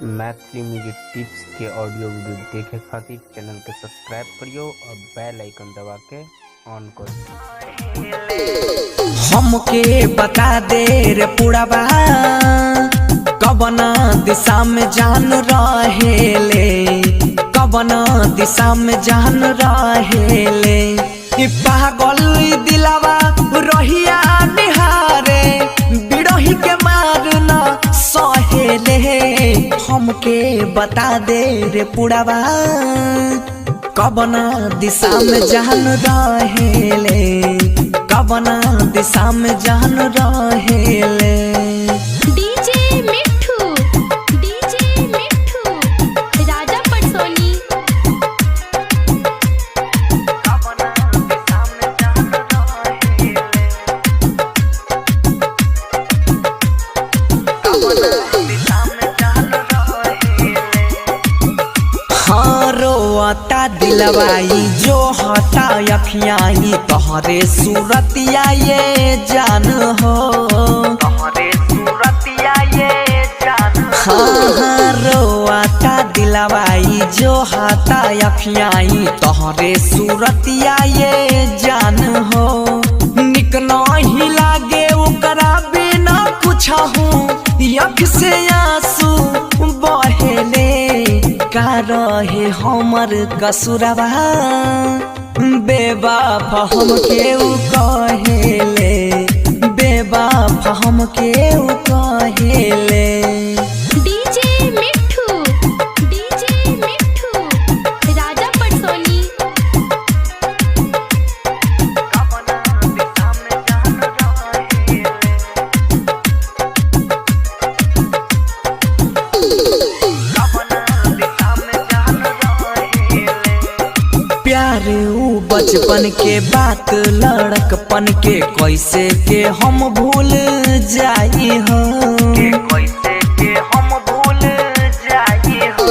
Maithili music tips के audio video देखे खातिर चैनल के सब्सक्राइब करियो और बेल आइकन दबा के ऑन कर। हमके बता दे रे पुड़ाबा कबना दिशा में जान रहेले, कबना दिशा में जान रहेले। पागल दिलावा रहिया निहारे बिरही के मारना सहेले। हमके बता दे रे पुड़ाबा कबना दिशा में जान रहेले, कबना दिशा में जान रहेले। डीजे मिठू राजा पटसोनी। हाँ रोता दिलवाई जो हटा अखियाई तोहरे सूरतिया ये जान हो, तोहरे सूरतिया ये जान। हाँ रोता दिलवाई जो हटा अखियाई तोहरे सूरतिया ये जान हो। निक नहीं लागे ओकरा बिना कुछ हूँ अख से आंसू बहेले। का रहे हमर कसुरवा बेवफा हमके उ कहेले, बेवफा हमके उ कहेले। डीजे मिठू राजा पटसोनी। प्यार ऊ बचपन के बात लड़कपन के कैसे के हम भूल जाई हो, कैसे के हम भूल जाई हो।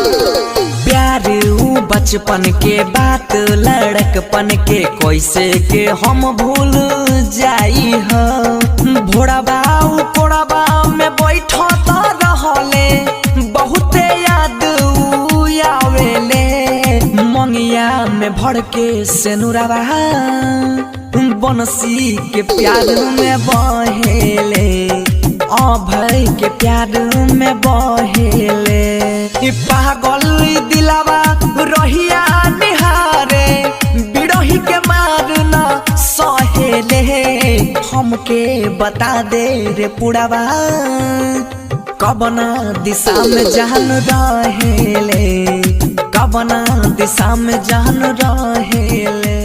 प्यार ऊ बचपन के बात लड़कपन के कैसे के हम भूल जाई हो। भोड़ाबा ऊ कोड़ाबा में बैठो तो रहले बहुते याद ऊ आवेले। मंगिया में भर के सेनुरावा बंसी के प्यार में बहेले, अभय के प्यार में बहेले। पागल दिलावा रहिया निहारे बिरही के मारना सहेले। हमके बता दे रे पुड़ाबा कबना दिशा में जान रहेले, कबना दिशा में जान रहेले।